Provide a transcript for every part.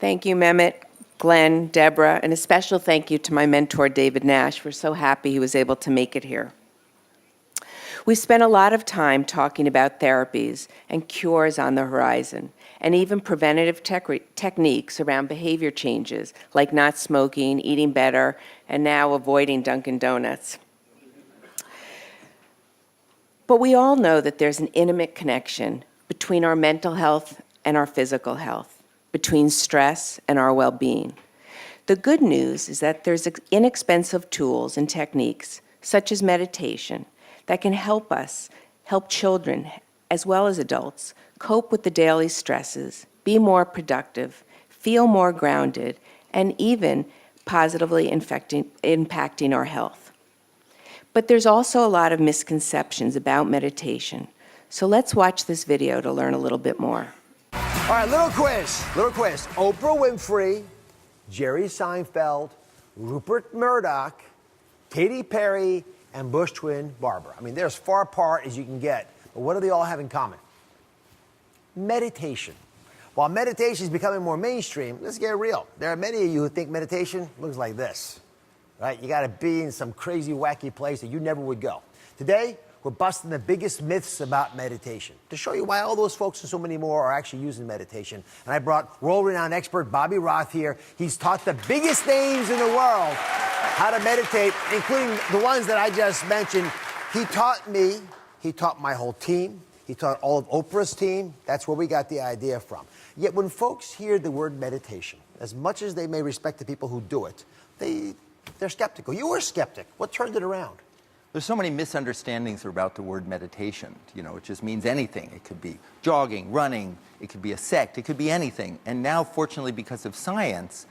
Thank you, Mehmet, Glenn, Deborah, and a special thank you to my mentor, David Nash. We're so happy he was able to make it here. We spent a lot of time talking about therapies and cures on the horizon, and even preventative techniques around behavior changes, like not smoking, eating better, and now avoiding Dunkin' Donuts. But we all know that there's an intimate connection between our mental health and our physical health, between stress and our well-being. The good news is that there's inexpensive tools and techniques, such as meditation, that can help us, help children, as well as adults, cope with the daily stresses, be more productive, feel more grounded, and even positively impacting our health. But there's also a lot of misconceptions about meditation. So let's watch this video to learn a little bit more. All right, little quiz. Oprah Winfrey, Jerry Seinfeld, Rupert Murdoch, Katy Perry, and Bush twin Barbara. I mean, they're as far apart as you can get. But what do they all have in common? Meditation. While meditation is becoming more mainstream, let's get real. There are many of you who think meditation looks like this, right? You got to be in some crazy, wacky place that you never would go. Today, we're busting the biggest myths about meditation to show you why all those folks and so many more are actually using meditation. And I brought world-renowned expert Bobby Roth here. He's taught the biggest names in the world how to meditate, including the ones that I just mentioned. He taught me, he taught my whole team, he taught all of Oprah's team. That's where we got the idea from. Yet when folks hear the word meditation, as much as they may respect the people who do it, they're skeptical. You were a skeptic. What turned it around? There's so many misunderstandings about the word meditation. You know, it just means anything. It could be jogging, running, it could be a sect, it could be anything. And now, fortunately, because of science,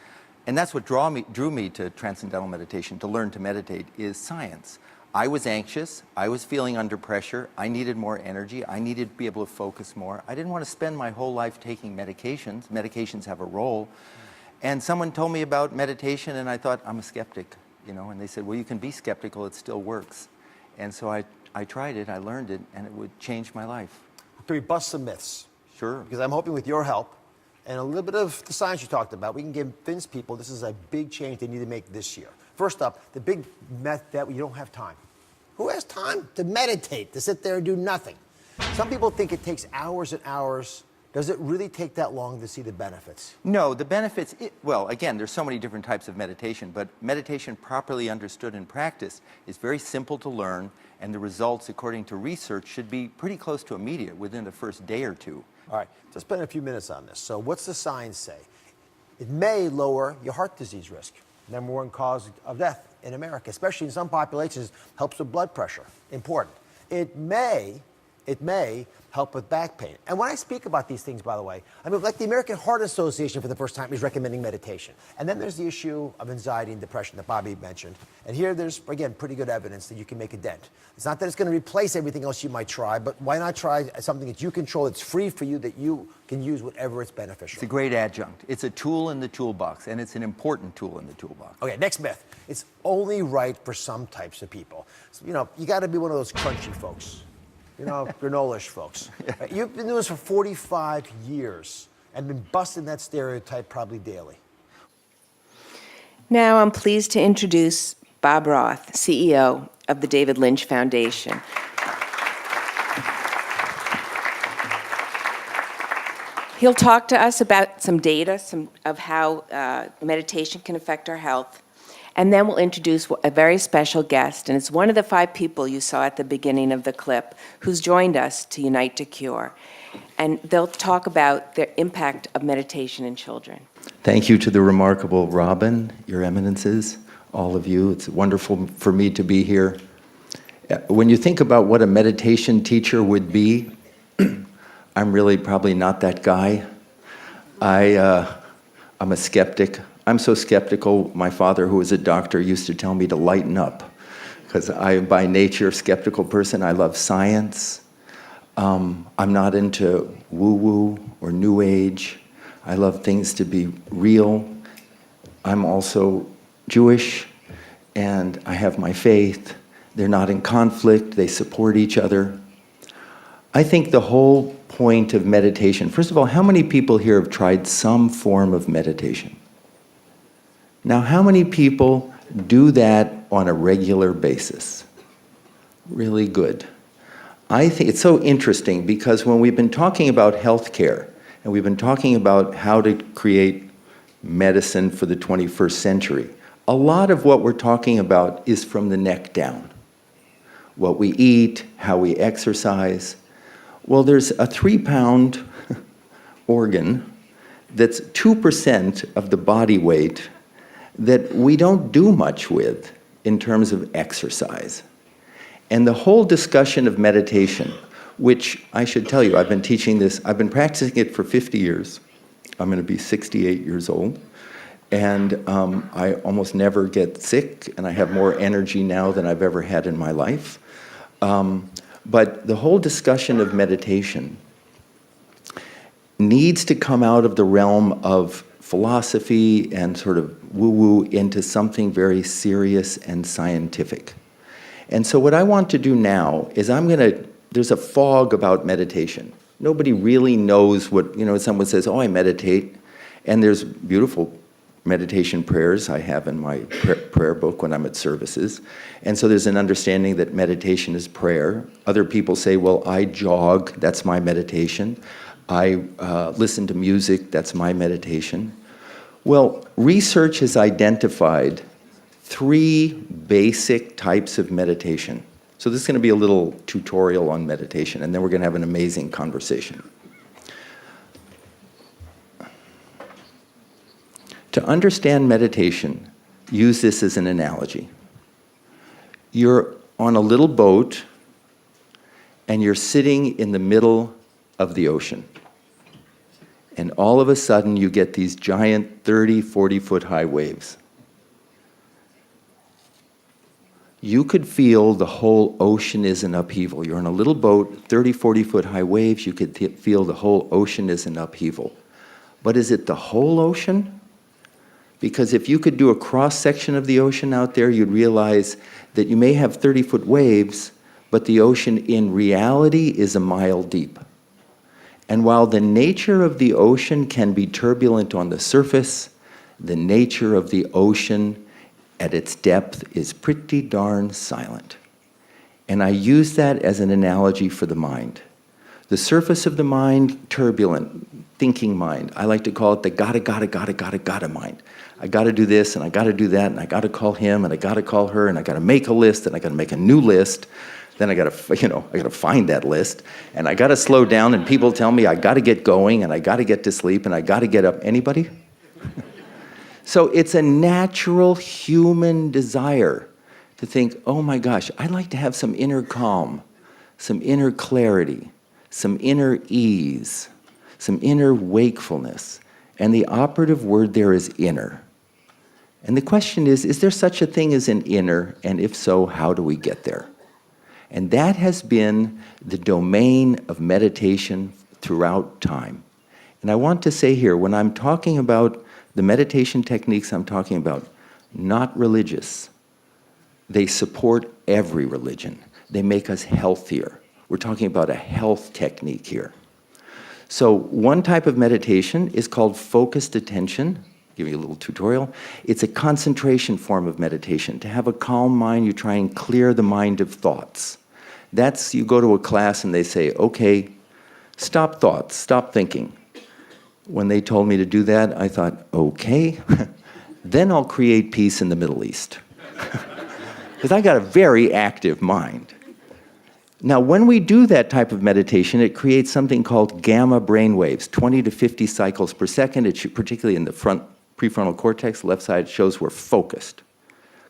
and that's what drew me to Transcendental Meditation, to learn to meditate, is science. I was anxious, I was feeling under pressure, I needed more energy, I needed to be able to focus more. I didn't want to spend my whole life taking medications. Medications have a role. And someone told me about meditation, and I thought, I'm a skeptic. You know, and they said, well, you can be skeptical, it still works. And so I tried it, I learned it, and it would change my life. Can we bust some myths? Sure. Because I'm hoping with your help and a little bit of the science you talked about, we can convince people this is a big change they need to make this year. First up, the big myth that you don't have time. Who has time to meditate, to sit there and do nothing? Some people think it takes hours and hours. Does it really take that long to see the benefits? No, the benefits, well, again, there's so many different types of meditation, but meditation properly understood and practiced is very simple to learn, and the results, according to research, should be pretty close to immediate within the first day or two. All right, let's spend a few minutes on this. So what's the science say? It may lower your heart disease risk, #1 cause of death in America, especially in some populations, helps with blood pressure, important. It may help with back pain. And when I speak about these things, by the way, I mean, like the American Heart Association for the first time is recommending meditation. And then there's the issue of anxiety and depression that Bobby mentioned. And here there's, again, pretty good evidence that you can make a dent. It's not that it's going to replace everything else you might try, but why not try something that you control, that's free for you, that you can use whatever it's beneficial. It's a great adjunct. It's a tool in the toolbox, and it's an important tool in the toolbox. Okay, next myth. It's only right for some types of people. So, you know, you got to be one of those crunchy folks. You know, granola-ish folks. Right? You've been doing this for 45 years and been busting that stereotype probably daily. Now I'm pleased to introduce Bob Roth, CEO of the David Lynch Foundation. He'll talk to us about some data of how meditation can affect our health. And then we'll introduce a very special guest, and it's one of the 5 people you saw at the beginning of the clip who's joined us to Unite to Cure. And they'll talk about the impact of meditation in children. Thank you to the remarkable Robin, your eminences, all of you. It's wonderful for me to be here. When you think about what a meditation teacher would be, I'm really probably not that guy. I'm a skeptic. I'm so skeptical, my father, who was a doctor, used to tell me to lighten up, because I, by nature, a skeptical person. I love science. I'm not into woo-woo or new age. I love things to be real. I'm also Jewish, and I have my faith. They're not in conflict. They support each other. I think the whole point of meditation, first of all, how many people here have tried some form of meditation? Now, how many people do that on a regular basis? Really good. I think it's so interesting because when we've been talking about healthcare and we've been talking about how to create medicine for the 21st century, a lot of what we're talking about is from the neck down. What we eat, how we exercise. Well, there's a 3-pound organ that's 2% of the body weight that we don't do much with in terms of exercise. And the whole discussion of meditation, which I should tell you, I've been teaching this, I've been practicing it for 50 years. I'm going to be 68 years old. And I almost never get sick, and I have more energy now than I've ever had in my life. But the whole discussion of meditation needs to come out of the realm of philosophy and sort of woo-woo into something very serious and scientific. And so what I want to do now is there's a fog about meditation. Nobody really knows what, someone says, oh, I meditate, and there's beautiful meditation prayers I have in my prayer book when I'm at services. And so there's an understanding that meditation is prayer. Other people say, well, I jog, that's my meditation. I listen to music, that's my meditation. Well, research has identified 3 basic types of meditation. So this is going to be a little tutorial on meditation, and then we're going to have an amazing conversation. To understand meditation, use this as an analogy. You're on a little boat, and you're sitting in the middle of the ocean. And all of a sudden, you get these giant 30, 40-foot high waves. You could feel the whole ocean is in upheaval. You're on a little boat, 30, 40-foot high waves. You could feel the whole ocean is in upheaval. But is it the whole ocean? Because if you could do a cross-section of the ocean out there, you'd realize that you may have 30-foot waves, but the ocean in reality is a mile deep. And while the nature of the ocean can be turbulent on the surface, the nature of the ocean at its depth is pretty darn silent. And I use that as an analogy for the mind. The surface of the mind, turbulent, thinking mind. I like to call it the gotta mind. I gotta do this, and I gotta do that, and I gotta call him, and I gotta call her, and I gotta make a list, and I gotta make a new list. Then I gotta find that list, and I gotta slow down, and people tell me I gotta get going, and I gotta get to sleep, and I gotta get up. Anybody? So it's a natural human desire to think, oh my gosh, I'd like to have some inner calm, some inner clarity, some inner ease, some inner wakefulness. And the operative word there is inner. And the question is there such a thing as an inner? And if so, how do we get there? And that has been the domain of meditation throughout time. And I want to say here, when I'm talking about the meditation techniques I'm talking about, not religious. They support every religion. They make us healthier. We're talking about a health technique here. So one type of meditation is called focused attention. I'll give you a little tutorial. It's a concentration form of meditation. To have a calm mind, you try and clear the mind of thoughts. That's, you go to a class and they say, okay, stop thoughts, stop thinking. When they told me to do that, I thought, okay, then I'll create peace in the Middle East. Because I got a very active mind. Now, when we do that type of meditation, it creates something called gamma brain waves, 20 to 50 cycles per second. Particularly in the front prefrontal cortex, left side, shows we're focused,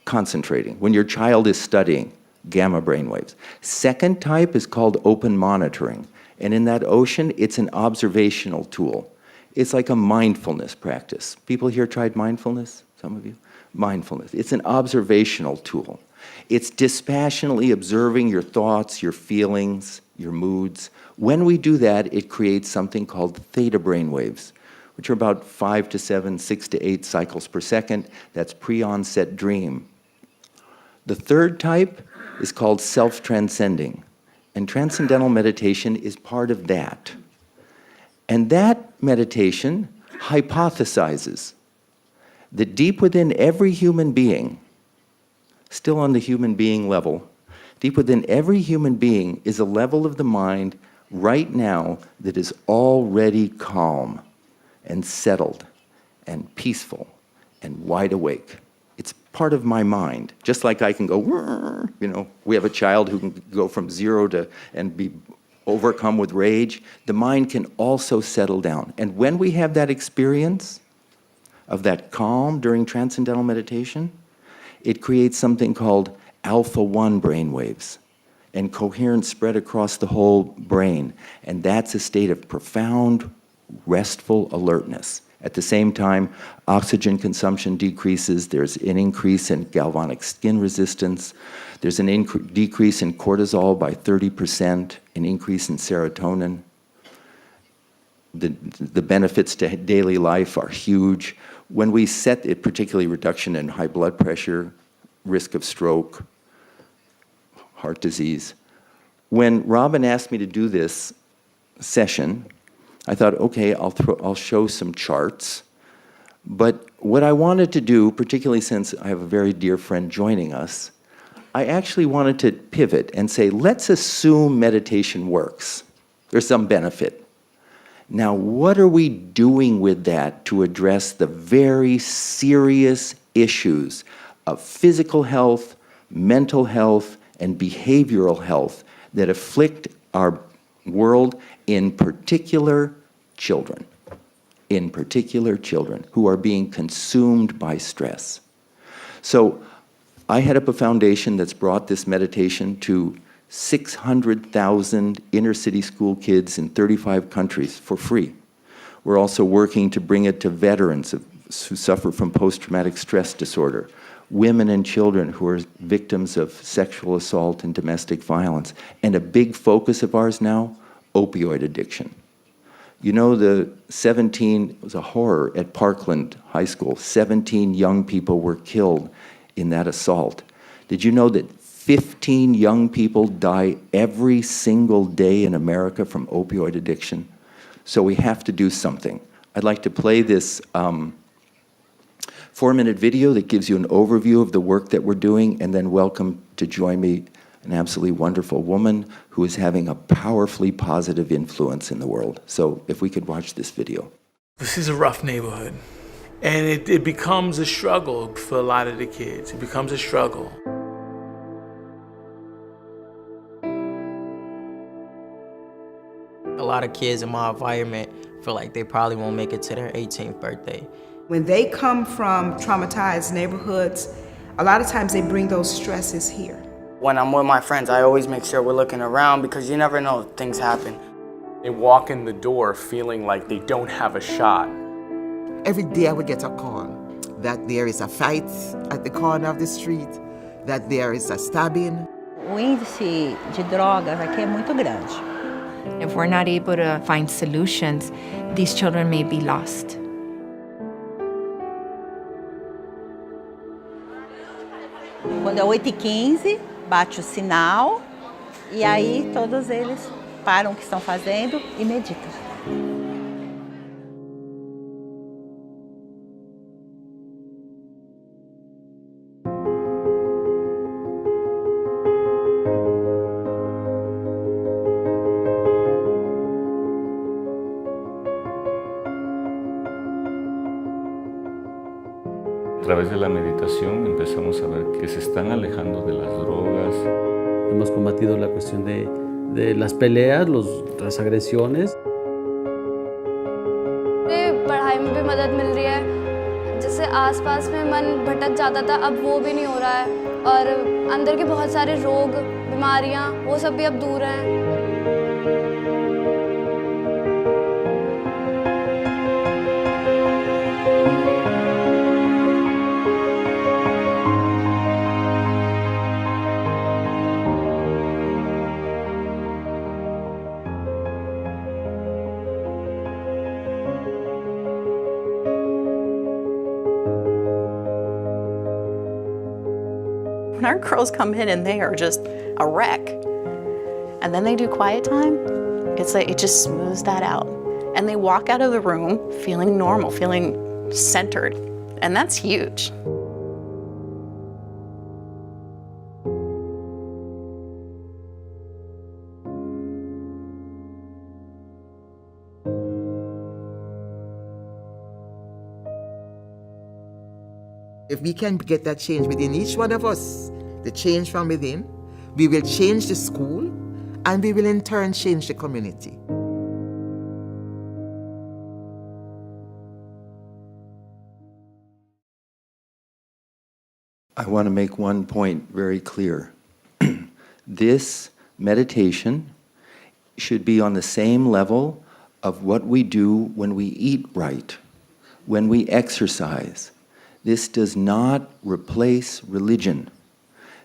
concentrating. When your child is studying, gamma brain waves. Second type is called open monitoring. And in that ocean, it's an observational tool. It's like a mindfulness practice. People here tried mindfulness? Some of you? Mindfulness. It's an observational tool. It's dispassionately observing your thoughts, your feelings, your moods. When we do that, it creates something called theta brain waves, which are about 5 to 7, 6 to 8 cycles per second. That's pre-onset dream. The third type is called self-transcending. And Transcendental Meditation is part of that. And that meditation hypothesizes that deep within every human being, still on the human being level, deep within every human being is a level of the mind right now that is already calm and settled and peaceful and wide awake. It's part of my mind. Just like I can go, we have a child who can go from zero to and be overcome with rage. The mind can also settle down. And when we have that experience of that calm during Transcendental Meditation, it creates something called alpha-1 brainwaves and coherence spread across the whole brain. And that's a state of profound, restful alertness. At the same time, oxygen consumption decreases, there's an increase in galvanic skin resistance, there's an decrease in cortisol by 30%, an increase in serotonin. The benefits to daily life are huge. When we set it, particularly reduction in high blood pressure, risk of stroke, heart disease. When Robin asked me to do this session, I thought, okay, I'll show some charts. But what I wanted to do, particularly since I have a very dear friend joining us, I actually wanted to pivot and say, let's assume meditation works. There's some benefit. Now, what are we doing with that to address the very serious issues of physical health, mental health, and behavioral health that afflict our world, in particular children who are being consumed by stress? So I head up a foundation that's brought this meditation to 600,000 inner-city school kids in 35 countries for free. We're also working to bring it to veterans who suffer from post-traumatic stress disorder, women and children who are victims of sexual assault and domestic violence, and a big focus of ours now, opioid addiction. You know, it was a horror at Parkland High School. 17 young people were killed in that assault. Did you know that 15 young people die every single day in America from opioid addiction? So we have to do something. I'd like to play this 4-minute video that gives you an overview of the work that we're doing, and then welcome to join me an absolutely wonderful woman who is having a powerfully positive influence in the world. So if we could watch this video. This is a rough neighborhood, and it becomes a struggle for a lot of the kids. It becomes a struggle. A lot of kids in my environment feel like they probably won't make it to their 18th birthday. When they come from traumatized neighborhoods, a lot of times they bring those stresses here. When I'm with my friends, I always make sure we're looking around because you never know, things happen. They walk in the door feeling like they don't have a shot. Every day I would get a call that there is a fight at the corner of the street, that there is a stabbing. O índice de drogas aqui é muito grande. If we're not able to find solutions, these children may be lost. Quando é 8h15, bate o sinal e aí todos eles param o que estão fazendo e meditam. A través de la meditación empezamos a ver que se están alejando de las drogas. Hemos combatido la cuestión de las peleas, las agresiones. पढ़ाई में भी मदद मिल रही है, जिससे आसपास में मन भटक जाता था, अब वो भी नहीं हो रहा है और अंदर के बहुत सारे रोग, बीमारियां, वो सब भी अब दूर हैं. When our girls come in and they are just a wreck, and then they do quiet time, it's like it just smooths that out. And they walk out of the room feeling normal, feeling centered, and that's huge. If we can get that change within each one of us, the change from within, we will change the school, and we will in turn change the community. I want to make one point very clear. This meditation should be on the same level of what we do when we eat right, when we exercise. This does not replace religion.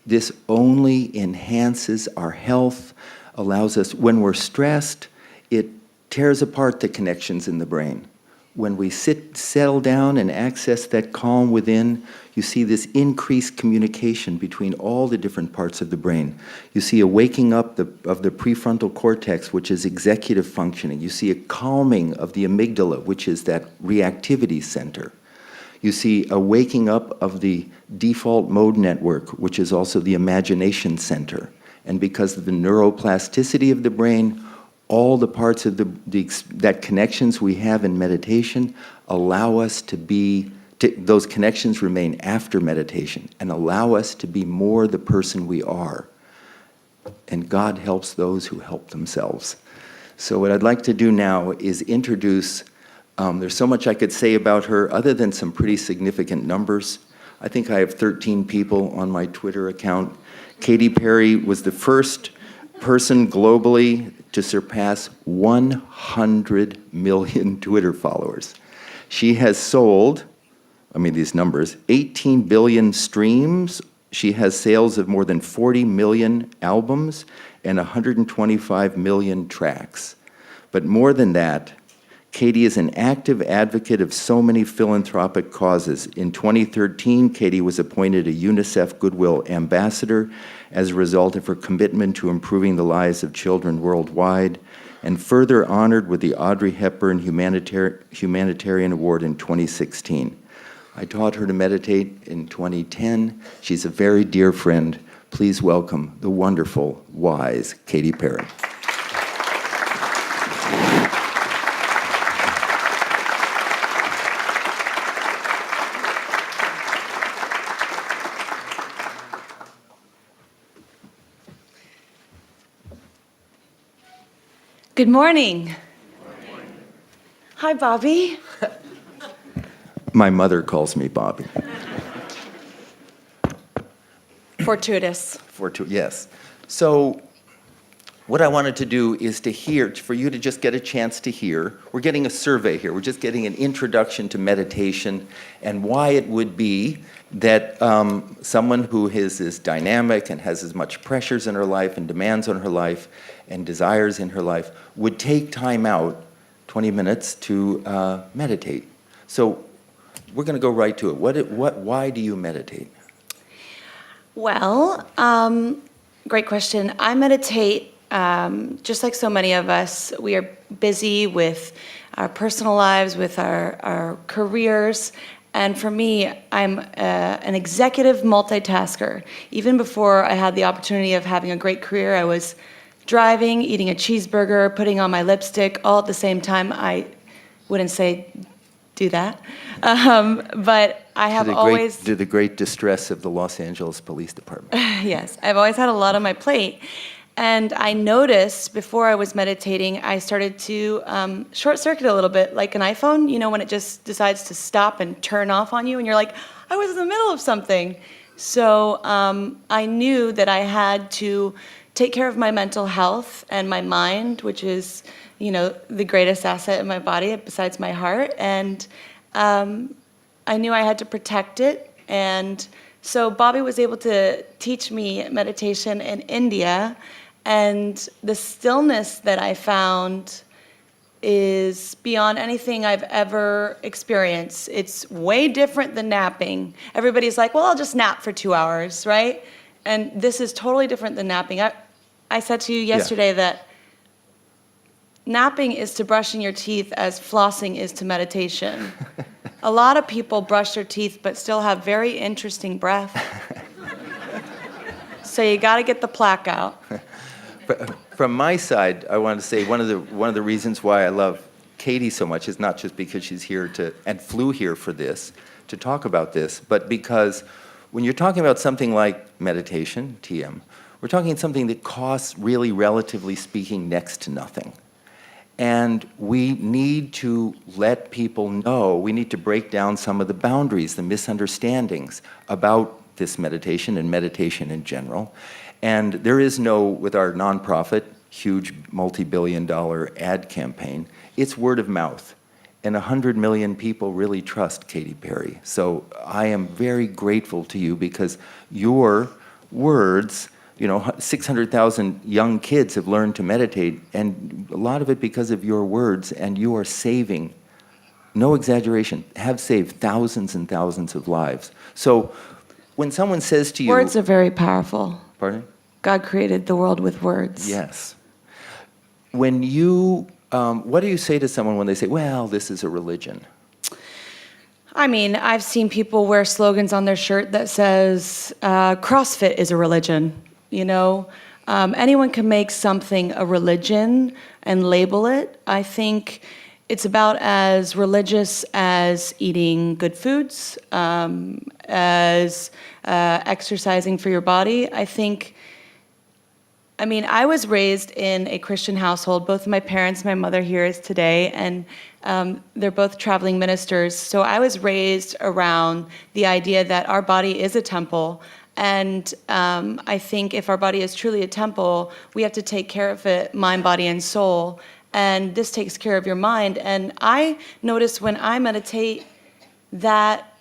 This only enhances our health, allows us, when we're stressed, it tears apart the connections in the brain. When we settle down and access that calm within, you see this increased communication between all the different parts of the brain. You see a waking up of the prefrontal cortex, which is executive functioning. You see a calming of the amygdala, which is that reactivity center. You see a waking up of the default mode network, which is also the imagination center. And because of the neuroplasticity of the brain, all the parts of that connections we have in meditation allow us to be, those connections remain after meditation and allow us to be more the person we are. And God helps those who help themselves. So what I'd like to do now is introduce, there's so much I could say about her other than some pretty significant numbers. I think I have 13 people on my Twitter account. Katy Perry was the first person globally to surpass 100 million Twitter followers. She has sold, these numbers, 18 billion streams. She has sales of more than 40 million albums and 125 million tracks. But more than that, Katy is an active advocate of so many philanthropic causes. In 2013, Katy was appointed a UNICEF Goodwill Ambassador as a result of her commitment to improving the lives of children worldwide, and further honored with the Audrey Hepburn Humanitarian Award in 2016. I taught her to meditate in 2010. She's a very dear friend. Please welcome the wonderful, wise Katy Perry. Good morning. Hi, Bobby. My mother calls me Bobby. Fortuitous. Yes. So what I wanted to do is to hear, for you to just get a chance to hear. We're getting a survey here. We're just getting an introduction to meditation and why it would be that someone who is as dynamic and has as much pressures in her life and demands on her life and desires in her life would take time out, 20 minutes, to meditate. So we're going to go right to it. Why do you meditate? Well, great question. I meditate, just like so many of us. We are busy with our personal lives, with our careers. And for me, I'm an executive multitasker. Even before I had the opportunity of having a great career, I was driving, eating a cheeseburger, putting on my lipstick, all at the same time. I wouldn't say do that. But I have always... To the great distress of the Los Angeles Police Department. Yes, I've always had a lot on my plate. And I noticed before I was meditating, I started to short circuit a little bit, like an iPhone, you know, when it just decides to stop and turn off on you, and you're like, I was in the middle of something. So I knew that I had to take care of my mental health and my mind, which is, you know, the greatest asset in my body besides my heart. And I knew I had to protect it. And so Bobby was able to teach me meditation in India. And the stillness that I found is beyond anything I've ever experienced. It's way different than napping. Everybody's like, well, I'll just nap for 2 hours, right? And this is totally different than napping. I said to you yesterday that napping is to brushing your teeth as flossing is to meditation. A lot of people brush their teeth but still have very interesting breath. So you got to get the plaque out. From my side, I want to say one of the reasons why I love Katy so much is not just because she's here and flew here for this, to talk about this, but because when you're talking about something like meditation, TM, we're talking something that costs really, relatively speaking, next to nothing. And we need to let people know, we need to break down some of the boundaries, the misunderstandings about this meditation and meditation in general. And there is no, with our nonprofit, huge multi-billion-dollar ad campaign, it's word of mouth. And 100 million people really trust Katy Perry. So I am very grateful to you because your words, 600,000 young kids have learned to meditate, and a lot of it because of your words, and you are saving, no exaggeration, have saved thousands and thousands of lives. So when someone says to you... Words are very powerful. Pardon? God created the world with words. Yes. When you, what do you say to someone when they say, well, this is a religion? I mean, I've seen people wear slogans on their shirt that says, CrossFit is a religion, Anyone can make something a religion and label it. I think it's about as religious as eating good foods, as exercising for your body. I was raised in a Christian household. Both of my parents, my mother here is today, and they're both traveling ministers. So I was raised around the idea that our body is a temple. And I think if our body is truly a temple, we have to take care of it, mind, body, and soul. And this takes care of your mind. And I notice when I meditate that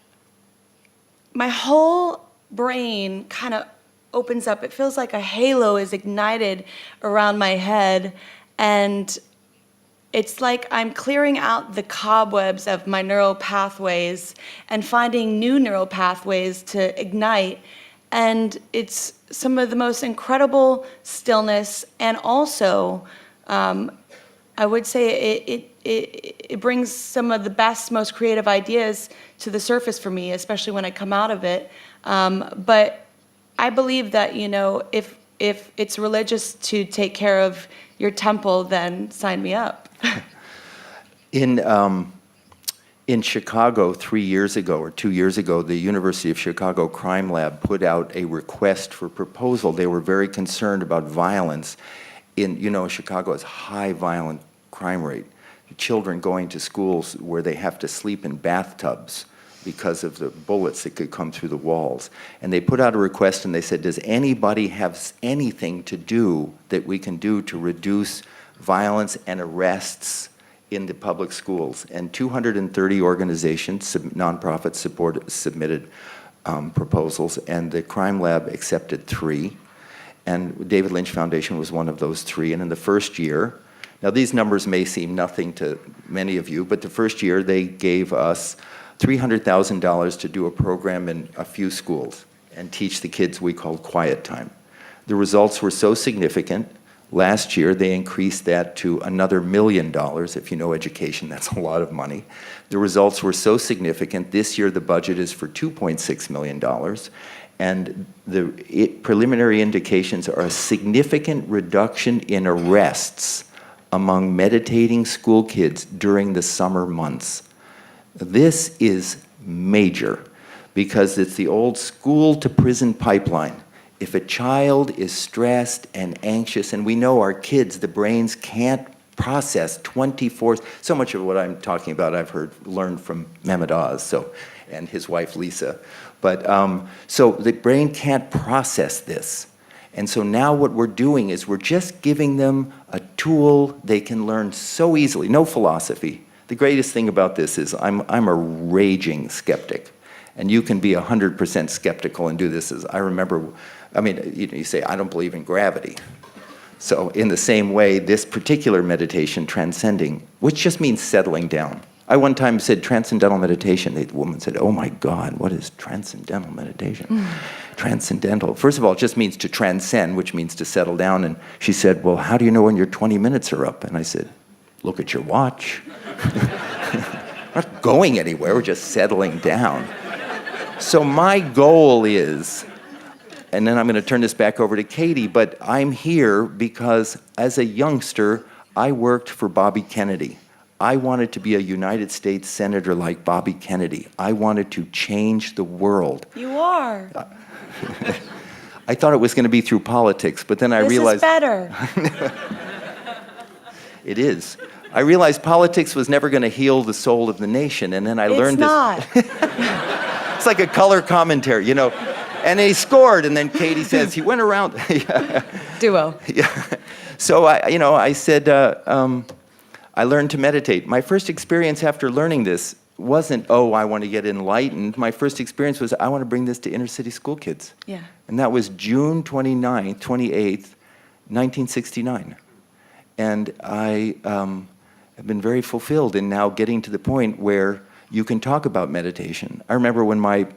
my whole brain kind of opens up. It feels like a halo is ignited around my head, and it's like I'm clearing out the cobwebs of my neural pathways and finding new neural pathways to ignite. And it's some of the most incredible stillness, and also I would say it brings some of the best, most creative ideas to the surface for me, especially when I come out of it. But I believe that, if it's religious to take care of your temple, then sign me up. In Chicago 3 years ago or 2 years ago, the University of Chicago Crime Lab put out a request for proposal. They were very concerned about violence. Chicago has high violent crime rate. Children going to schools where they have to sleep in bathtubs because of the bullets that could come through the walls. And they put out a request and they said, does anybody have anything to do that we can do to reduce violence and arrests in the public schools? And 230 organizations, nonprofits, submitted proposals, and the Crime Lab accepted 3. And David Lynch Foundation was one of those 3. And in the first year, now these numbers may seem nothing to many of you, but the first year they gave us $300,000 to do a program in a few schools and teach the kids we called quiet time. The results were so significant. Last year, they increased that to another $1 million. If you know education, that's a lot of money. The results were so significant. This year, the budget is for $2.6 million. And the preliminary indications are a significant reduction in arrests among meditating school kids during the summer months. This is major because it's the old school to prison pipeline. If a child is stressed and anxious, and we know our kids, the brains can't process 24, so much of what I'm talking about I've learned from Mehmet Oz, and his wife Lisa. But so the brain can't process this. And so now what we're doing is we're just giving them a tool they can learn so easily, no philosophy. The greatest thing about this is I'm a raging skeptic. And you can be 100% skeptical and do this. As I remember, you say, I don't believe in gravity. So in the same way, this particular meditation, transcending, which just means settling down. I one time said transcendental meditation. The woman said, oh my God, what is transcendental meditation? transcendental. First of all, it just means to transcend, which means to settle down. And she said, well, how do you know when your 20 minutes are up? And I said, look at your watch. We're not going anywhere, we're just settling down. So my goal is, and then I'm going to turn this back over to Katy, but I'm here because as a youngster, I worked for Bobby Kennedy. I wanted to be a United States Senator like Bobby Kennedy. I wanted to change the world. You are. I thought it was going to be through politics, but then I realized... This is better. It is. I realized politics was never going to heal the soul of the nation, and then I learned this. It's not. It's like a color commentary, you know. And he scored, and then Katy says he went around. Duo. Yeah. So I said, I learned to meditate. My first experience after learning this wasn't, oh, I want to get enlightened. My first experience was, I want to bring this to inner city school kids. Yeah. And that was June 29th, 28th, 1969. And I have been very fulfilled in now getting to the point where you can talk about meditation. I remember when my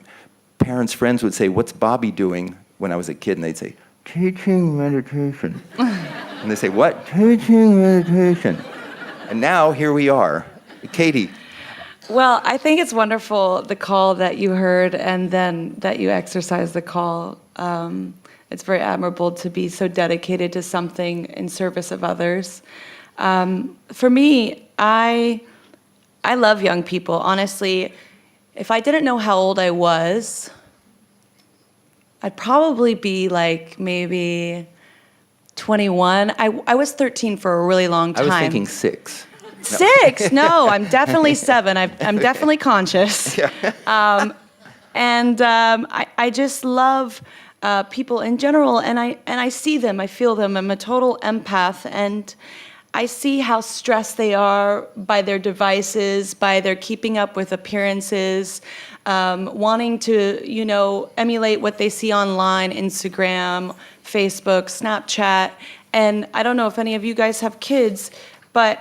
parents' friends would say, what's Bobby doing? When I was a kid, and they'd say, teaching meditation. And they say, what? Teaching meditation. And now here we are. Katy. Well, I think it's wonderful, the call that you heard and then that you exercised the call. It's very admirable to be so dedicated to something in service of others. For me, I love young people. Honestly, if I didn't know how old I was, I'd probably be like maybe 21. I was 13 for a really long time. I was thinking 6. 6? No, I'm definitely 7. I'm definitely conscious. Yeah. I just love people in general, and I see them, I feel them. I'm a total empath, and I see how stressed they are by their devices, by their keeping up with appearances, wanting to, emulate what they see online, Instagram, Facebook, Snapchat. And I don't know if any of you guys have kids, but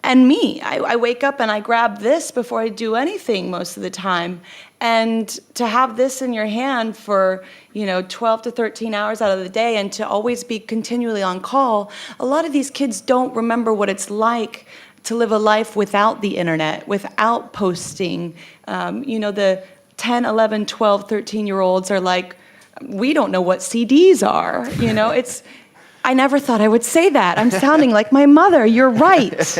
and me, I wake up and I grab this before I do anything most of the time. And to have this in your hand for, 12 to 13 hours out of the day and to always be continually on call, a lot of these kids don't remember what it's like to live a life without the internet, without posting. The 10, 11, 12, 13-year-olds are like, we don't know what CDs are. I never thought I would say that. I'm sounding like my mother. You're right.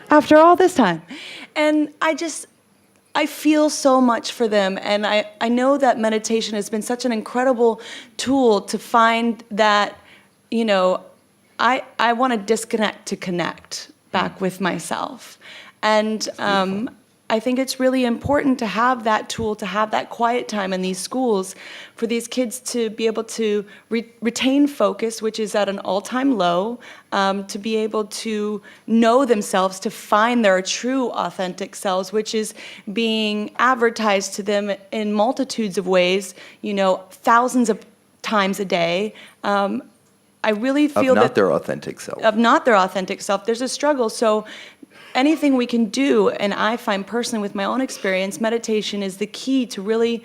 After all this time. And I feel so much for them. And I know that meditation has been such an incredible tool to find that, I want to disconnect to connect back with myself. And I think it's really important to have that tool, to have that quiet time in these schools for these kids to be able to retain focus, which is at an all-time low, to be able to know themselves, to find their true authentic selves, which is being advertised to them in multitudes of ways, thousands of times a day. I really feel that... Of not their authentic self. Of not their authentic self. There's a struggle. So anything we can do, and I find personally with my own experience, meditation is the key to really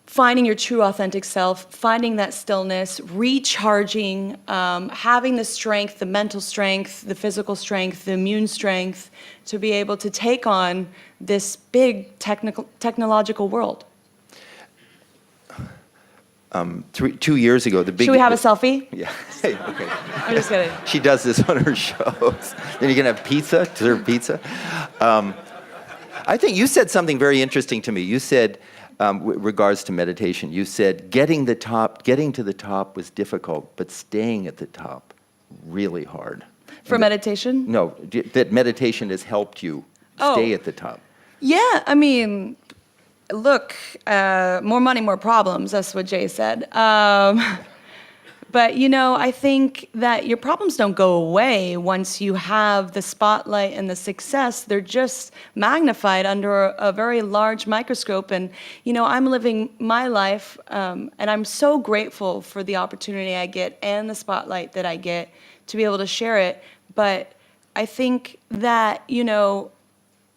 finding your true authentic self, finding that stillness, recharging, having the strength, the mental strength, the physical strength, the immune strength, to be able to take on this big technological world. 2 years ago, the big... Should we have a selfie? Yeah. Okay. I'm just kidding. She does this on her shows. Then you can have pizza, serve pizza. I think you said something very interesting to me. You said, with regards to meditation, you said getting to the top was difficult, but staying at the top, really hard. For meditation? No, that meditation has helped you stay at the top. Yeah, look, more money, more problems. That's what Jay said. But, I think that your problems don't go away once you have the spotlight and the success. They're just magnified under a very large microscope. And, I'm living my life, and I'm so grateful for the opportunity I get and the spotlight that I get to be able to share it. But I think that,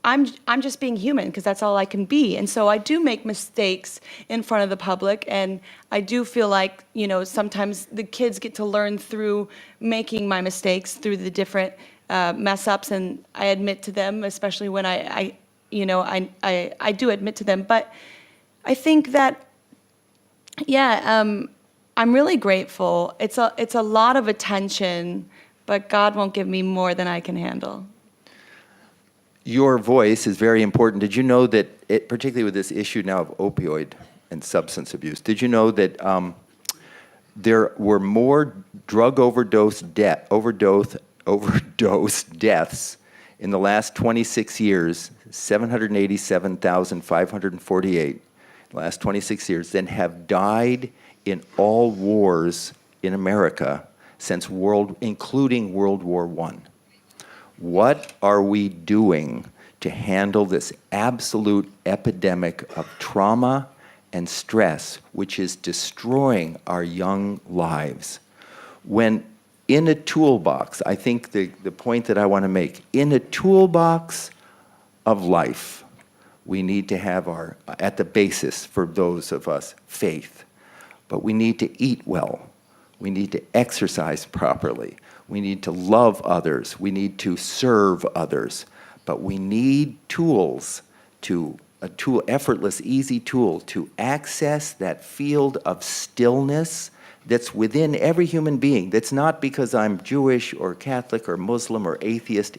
I'm just being human because that's all I can be. And so I do make mistakes in front of the public, and I do feel like, you know, sometimes the kids get to learn through making my mistakes, through the different mess ups, and I admit to them, especially when I do admit to them. But I think that, I'm really grateful. It's a lot of attention, but God won't give me more than I can handle. Your voice is very important. Did you know that, particularly with this issue now of opioid and substance abuse, did you know that there were more drug overdose deaths in the last 26 years, 787,548, in the last 26 years, than have died in all wars in America since including World War I. What are we doing to handle this absolute epidemic of trauma and stress, which is destroying our young lives? When in a toolbox, I think the point that I want to make, in a toolbox of life, we need to have at the basis for those of us, faith. But we need to eat well. We need to exercise properly. We need to love others. We need to serve others. But we need tools, effortless, easy tool to access that field of stillness that's within every human being. That's not because I'm Jewish or Catholic or Muslim or atheist.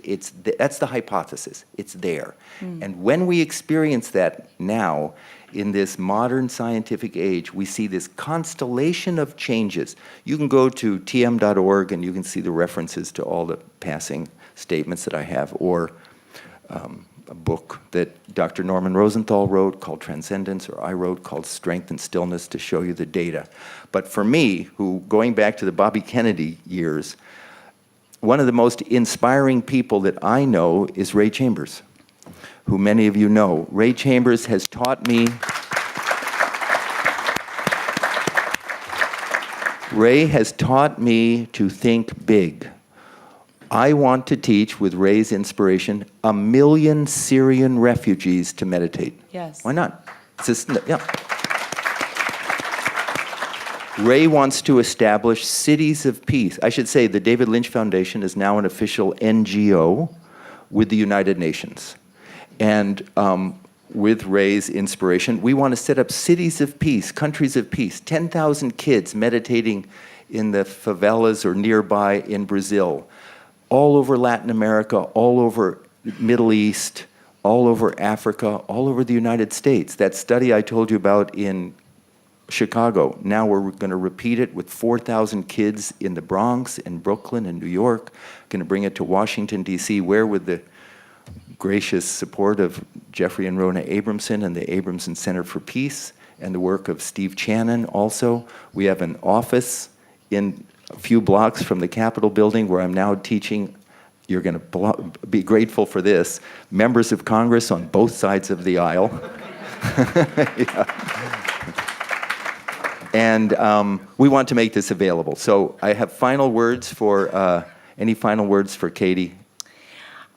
That's the hypothesis. It's there. And when we experience that now, in this modern scientific age, we see this constellation of changes. You can go to tm.org and you can see the references to all the passing statements that I have, or a book that Dr. Norman Rosenthal wrote called Transcendence, or I wrote called Strength and Stillness, to show you the data. But for me, going back to the Bobby Kennedy years, one of the most inspiring people that I know is Ray Chambers, who many of you know. Ray Chambers has taught me, to think big. I want to teach, with Ray's inspiration, 1 million Syrian refugees to meditate. Yes. Why not? Ray wants to establish cities of peace. I should say the David Lynch Foundation is now an official NGO with the United Nations. And with Ray's inspiration, we want to set up cities of peace, countries of peace, 10,000 kids meditating in the favelas or nearby in Brazil, all over Latin America, all over the Middle East, all over Africa, all over the United States. That study I told you about in Chicago, now we're going to repeat it with 4,000 kids in the Bronx, in Brooklyn, and New York. Going to bring it to Washington, D.C., where with the gracious support of Jeffrey and Rona Abramson and the Abramson Center for Peace, and the work of Steve Channon also. We have an office in a few blocks from the Capitol building where I'm now teaching. You're going to be grateful for this. Members of Congress on both sides of the aisle. Yeah. And we want to make this available. So I have final words for, any final words for Katy?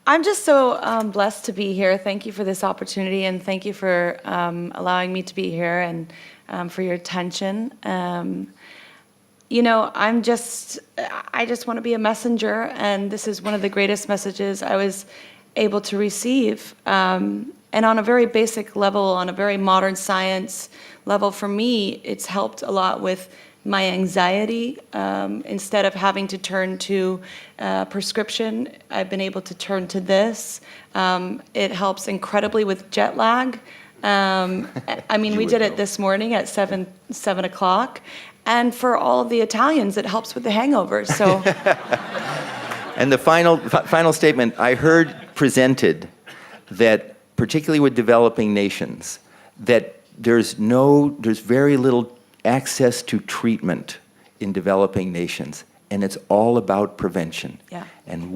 I'm just so blessed to be here. Thank you for this opportunity, and thank you for allowing me to be here, and for your attention. You know, I just want to be a messenger, and this is one of the greatest messages I was able to receive. And on a very basic level, on a very modern science level, for me, it's helped a lot with my anxiety. Instead of having to turn to prescription, I've been able to turn to this. It helps incredibly with jet lag. I mean, we did it this morning at 7 o'clock. And for all of the Italians, it helps with the hangovers. So. And the final statement I heard presented, that particularly with developing nations, that there's very little access to treatment in developing nations, and it's all about prevention. Yeah. And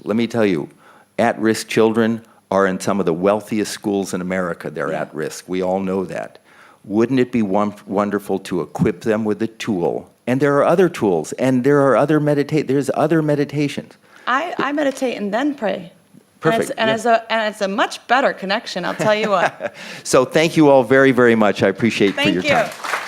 let me tell you, at-risk children are in some of the wealthiest schools in America. They're at risk. We all know that. Wouldn't it be wonderful to equip them with a tool? And there are other tools, and there's other meditations. I meditate and then pray. Perfect. And it's a much better connection, I'll tell you what. So thank you all very, very much. I appreciate for your time. Thank you.